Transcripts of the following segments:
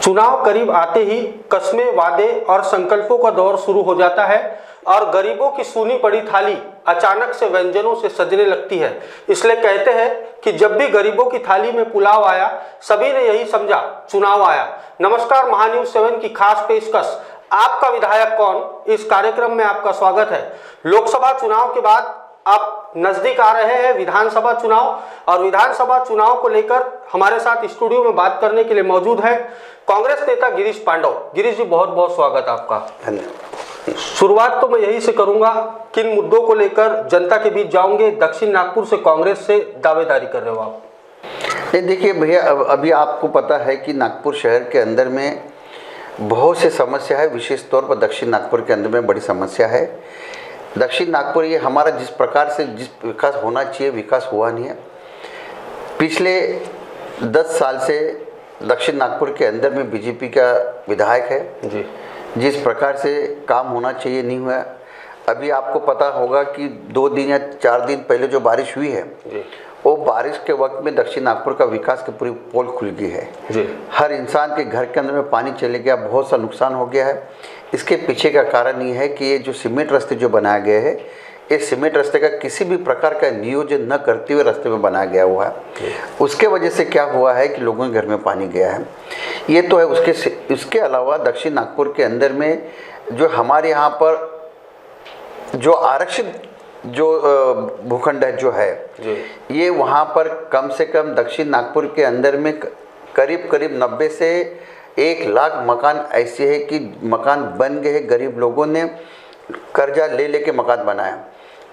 चुनाव करीब आते ही कस्में, वादे और संकल्पों का दौर शुरू हो जाता है और गरीबों की सूनी पड़ी थाली अचानक से व्यंजनों से सजने लगती है। इसलिए कहते हैं कि जब भी गरीबों की थाली में पुलाव आया, सभी ने यही समझा चुनाव आया। नमस्कार, महान्यूज 7 की खास पेशकश आपका विधायक कौन, इस कार्यक्रम में आपका स्वागत है। लोकसभा चुनाव के बाद आप नजदीक आ रहे हैं विधानसभा चुनाव, और विधानसभा चुनाव को लेकर हमारे साथ स्टूडियो में बात करने के लिए मौजूद है कांग्रेस नेता गिरीश पांडव। गिरीश जी, बहुत बहुत स्वागत आपका। धन्यवाद। शुरुआत तो मैं यही से करूंगा, किन मुद्दों को लेकर जनता के बीच जाओगे? दक्षिण नागपुर से कांग्रेस से दावेदारी कर रहे हो आप। नहीं, देखिए भैया, अभी आपको पता है कि नागपुर शहर के अंदर में बहुत से समस्या है। विशेष तौर पर दक्षिण नागपुर के अंदर में बड़ी समस्या है। दक्षिण नागपुर ये हमारा जिस प्रकार से जिस विकास होना चाहिए, विकास हुआ नहीं है। पिछले 10 साल से दक्षिण नागपुर के अंदर में बीजेपी का विधायक है जी। जिस प्रकार से काम होना चाहिए नहीं हुआ। अभी आपको पता होगा कि 2 दिन या 4 दिन पहले जो बारिश हुई है जी, वो बारिश के वक्त में दक्षिण नागपुर का विकास की पूरी पोल खुल गई है जी। हर इंसान के घर के अंदर में पानी चले गया, बहुत सा नुकसान हो गया है। इसके पीछे का कारण ये है कि ये जो सीमेंट रास्ते जो बनाए गए हैं, ये सीमेंट रास्ते का किसी भी प्रकार का नियोजन न करते हुए रास्ते में बनाया गया हुआ है। उसके वजह से क्या हुआ है कि लोगों के घर में पानी गया है। ये तो है। उसके अलावा दक्षिण नागपुर के अंदर में जो हमारे यहाँ पर जो आरक्षित जो भूखंड है जो है, ये वहाँ पर कम से कम दक्षिण नागपुर के अंदर में करीब 90 से 1 लाख मकान ऐसे है कि मकान बन गए हैं। गरीब लोगों ने कर्जा ले लेके मकान बनाया,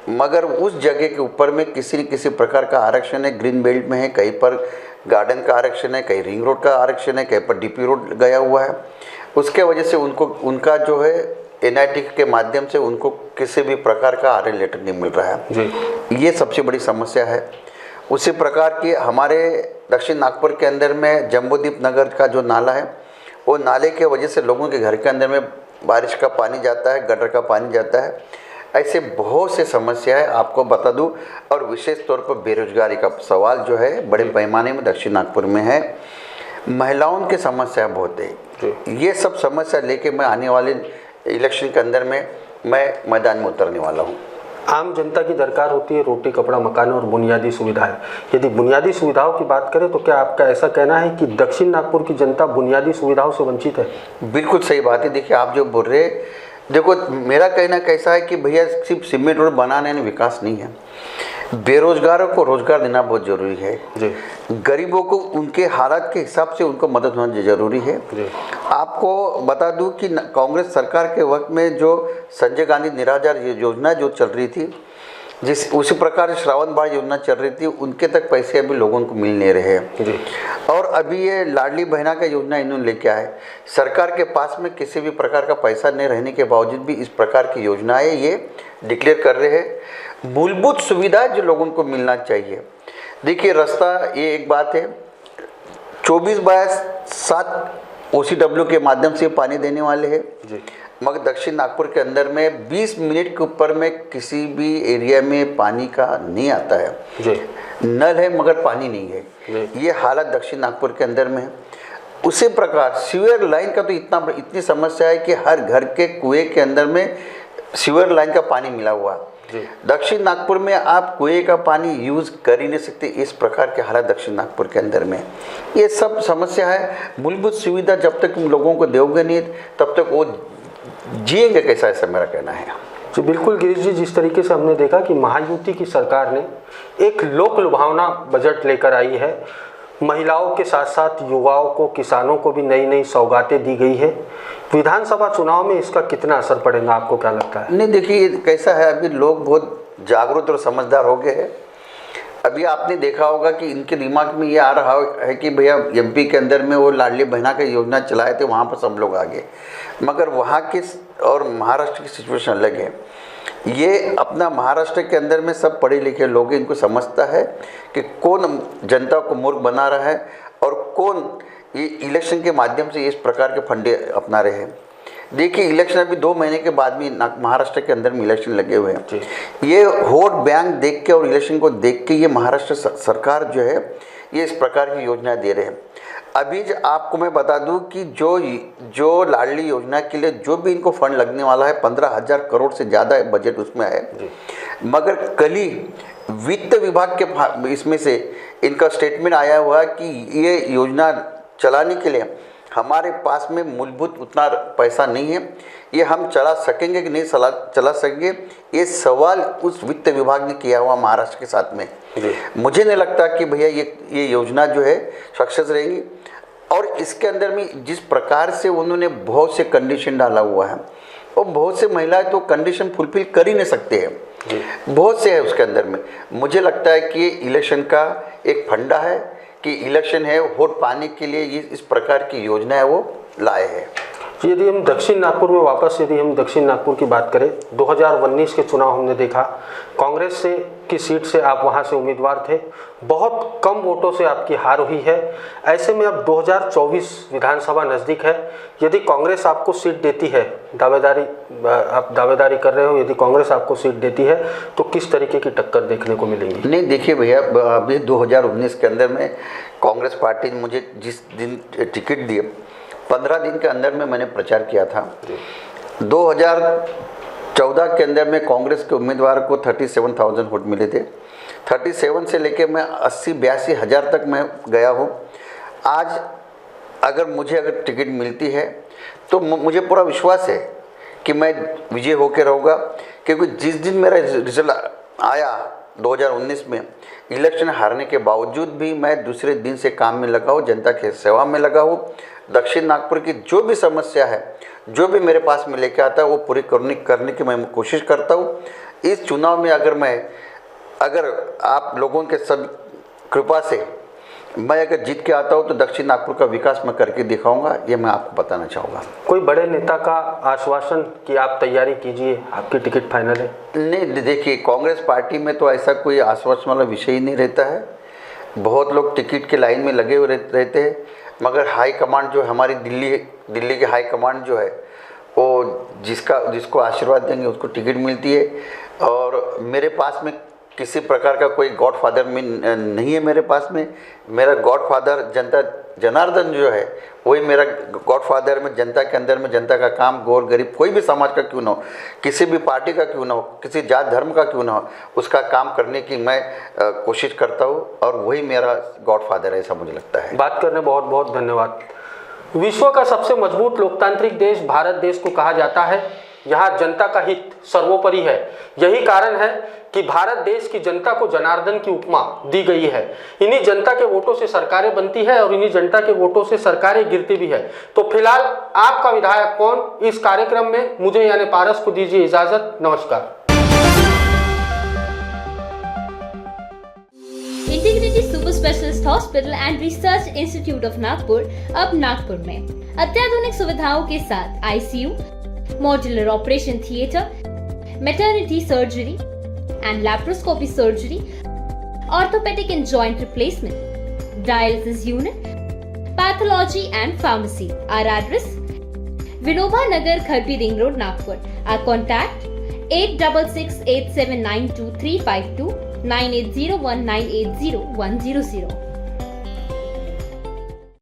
मगर उस जगह के ऊपर में किसी न किसी प्रकार का आरक्षण है। ग्रीन बेल्ट में है, कहीं पर गार्डन का आरक्षण है, कहीं रिंग रोड का आरक्षण है, कहीं पर डीपी रोड गया हुआ है। उसके वजह से उनका जो है NIT के माध्यम से उनको किसी भी प्रकार का RA लेटर नहीं मिल रहा है जी। ये सबसे बड़ी समस्या है। उसी प्रकार की हमारे दक्षिण नागपुर के अंदर में जम्बूदीप नगर का जो नाला है, वो नाले के वजह से लोगों के घर के अंदर में बारिश का पानी जाता है, गटर का पानी जाता है। ऐसे बहुत से समस्या है, आपको बता दूं। और विशेष तौर पर बेरोजगारी का सवाल जो है बड़े पैमाने में दक्षिण नागपुर में है। महिलाओं की समस्या बहुत है। ये सब समस्या लेके मैं आने वाले इलेक्शन के अंदर में मैं मैदान में उतरने वाला हूँ। आम जनता की दरकार होती है रोटी, कपड़ा, मकान और बुनियादी सुविधाएं। यदि बुनियादी सुविधाओं की बात करें तो क्या आपका ऐसा कहना है कि दक्षिण नागपुर की जनता बुनियादी सुविधाओं से वंचित है? बिल्कुल सही बात है। देखिए, आप जो बोल रहे, देखो मेरा कहना कैसा है कि भैया सिर्फ सीमेंट रोड बनाने में विकास नहीं है। बेरोजगारों को रोजगार देना बहुत जरूरी है जी। गरीबों को उनके हालात के हिसाब से उनको मदद होना जरूरी है जी। आपको बता दूं कि कांग्रेस सरकार के वक्त में जो संजय गांधी निराधार योजना जो चल रही थी, उसी प्रकार श्रावण बाढ़ योजना चल रही थी, उनके तक पैसे अभी लोगों को मिल नहीं रहे हैं। और अभी ये लाडली बहना का योजना इन्होंने लेके आए। सरकार के पास में किसी भी प्रकार का पैसा नहीं रहने के बावजूद भी इस प्रकार की योजनाएं ये डिक्लेयर कर रहे हैं। मूलभूत सुविधाएं जो लोगों को मिलना चाहिए। देखिए, रास्ता ये एक बात है, 24/7 OCW के माध्यम से पानी देने वाले हैं जी। मगर दक्षिण नागपुर के अंदर में 20 मिनट के ऊपर में किसी भी एरिया में पानी का नहीं आता है जी। नल है मगर पानी नहीं है जी। ये हालत दक्षिण नागपुर के अंदर में है। उसी प्रकार सीवर लाइन का तो इतनी समस्या है कि हर घर के कुएं के अंदर में सीवर लाइन का पानी मिला हुआ। दक्षिण नागपुर में आप कुएं का पानी यूज़ कर ही नहीं सकते। इस प्रकार के हालात दक्षिण नागपुर के अंदर में, ये सब समस्या है। मूलभूत सुविधा जब तक लोगों को दोगे नहीं, तब तक वो जिएंगे कैसा, ऐसा मेरा कहना है जी। बिल्कुल गिरीश जी, जिस तरीके से हमने देखा कि महायुति की सरकार ने एक लोक लुभावना बजट लेकर आई है, महिलाओं के साथ साथ युवाओं को, किसानों को भी नई नई सौगातें दी गई है। विधानसभा चुनाव में इसका कितना असर पड़ेगा, आपको क्या लगता है? नहीं, देखिए कैसा है, अभी लोग बहुत जागरूक और समझदार हो गए हैं। अभी आपने देखा होगा कि इनके दिमाग में ये आ रहा है कि भैया MP के अंदर में वो लाडली बहना का योजना चलाए थे, वहाँ पर सब लोग आ गए, मगर वहाँ की और महाराष्ट्र की सिचुएशन अलग है। ये अपना महाराष्ट्र के अंदर में सब पढ़े लिखे लोग, इनको समझता है कि कौन जनता को मूर्ख बना रहा है और कौन ये इलेक्शन के माध्यम से इस प्रकार के फंडे अपना रहे हैं। देखिए, इलेक्शन अभी 2 महीने के बाद में महाराष्ट्र के अंदर में इलेक्शन लगे हुए हैं। ये वोट बैंक देख के और इलेक्शन को देख के ये महाराष्ट्र सरकार जो है ये इस प्रकार की योजना दे रहे हैं। अभी आपको मैं बता दूं कि जो लाडली योजना के लिए जो भी इनको फंड लगने वाला है 15,000 करोड़ से ज़्यादा बजट उसमें है, मगर कल ही वित्त विभाग के इसमें से इनका स्टेटमेंट आया हुआ है कि ये योजना चलाने के लिए हमारे पास में मूलभूत उतना पैसा नहीं है, ये हम चला सकेंगे कि नहीं चला सकेंगे, ये सवाल उस वित्त विभाग ने किया हुआ महाराष्ट्र के साथ में। मुझे नहीं लगता कि भैया ये योजना जो है सक्सेस रहेगी। और इसके अंदर में जिस प्रकार से उन्होंने बहुत से कंडीशन डाला हुआ है, और बहुत से महिलाएं तो कंडीशन फुलफिल कर ही नहीं सकते हैं, बहुत से है उसके अंदर में। मुझे लगता है कि इलेक्शन का एक फंडा है कि इलेक्शन है, वोट पाने के लिए ये इस प्रकार की योजना है वो लाए हैं। यदि हम दक्षिण नागपुर में वापस दक्षिण नागपुर की बात करें, 2019 के चुनाव हमने देखा, कांग्रेस की सीट से आप वहां से उम्मीदवार थे, बहुत कम वोटों से आपकी हार हुई है। ऐसे में अब 2024 विधानसभा नज़दीक है, यदि कांग्रेस आपको सीट देती है, आप दावेदारी कर रहे हो, यदि कांग्रेस आपको सीट देती है तो किस तरीके की टक्कर देखने को मिलेंगी? नहीं, देखिए भैया, अभी 2019 के अंदर में कांग्रेस पार्टी ने मुझे जिस दिन टिकट दिए 15 दिन के अंदर में मैंने प्रचार किया था। 2014 के अंदर में कांग्रेस के उम्मीदवार को 37,000 वोट मिले थे। 37 से लेके मैं 80-82 हज़ार तक मैं गया हूँ। आज अगर मुझे टिकट मिलती है तो मुझे पूरा विश्वास है कि मैं विजय होकर रहूँगा, क्योंकि जिस दिन मेरा रिजल्ट आया 2019 में, इलेक्शन हारने के बावजूद भी मैं दूसरे दिन से काम में लगा हूँ, जनता की सेवा में लगा हूँ। दक्षिण नागपुर की जो भी समस्या है, जो भी मेरे पास में लेके आता है, वो पूरी करने की मैं कोशिश करता हूँ। इस चुनाव में अगर आप लोगों के सब कृपा से मैं अगर जीत के आता हूँ तो दक्षिण नागपुर का विकास मैं करके दिखाऊंगा, ये मैं आपको बताना चाहूँगा। कोई बड़े नेता का आश्वासन कि आप तैयारी कीजिए, आपकी टिकट फाइनल है? नहीं, देखिए, कांग्रेस पार्टी में तो ऐसा कोई आश्वासन वाला विषय ही नहीं रहता है। बहुत लोग टिकट के लाइन में लगे हुए रहते हैं, मगर हाई कमांड जो हमारी दिल्ली की हाई कमांड जो है, वो जिसको आशीर्वाद देंगे उसको टिकट मिलती है। और मेरे पास में किसी प्रकार का कोई गॉडफादर में नहीं है। मेरे पास में मेरा गॉडफादर जनार्दन जो है, वही मेरा गॉडफादर में जनता के अंदर में जनता का काम, गौर गरीब कोई भी समाज का क्यों ना हो, किसी भी पार्टी का क्यों ना हो, किसी जात धर्म का क्यों ना हो, उसका काम करने की मैं कोशिश करता हूँ, और वही मेरा गॉडफादर है, ऐसा मुझे लगता है। बात करने बहुत बहुत धन्यवाद। विश्व का सबसे मजबूत लोकतांत्रिक देश भारत देश को कहा जाता है। यहाँ जनता का हित सर्वोपरि है। यही कारण है कि भारत देश की जनता को जनार्दन की उपमा दी गई है। इन्हीं जनता के वोटों से सरकारें बनती है और इन्हीं जनता के वोटों से सरकारें गिरती भी है। तो फिलहाल आपका विधायक कौन, इस कार्यक्रम में मुझे यानी पारस को दीजिए इजाजत। नमस्कार। Integrity super specialist hospital and research institute of Nagpur अब नागपुर में अत्याधुनिक सुविधाओं के साथ ICU, modular operation theatre, maternity surgery and laparoscopy surgery, orthopaedic and joint replacement, dialysis unit, pathology and pharmacy. Our address: Vinoba Nagar, Kharbi Ring Road, Nagpur. Our contact: 8668792352, 9801980100.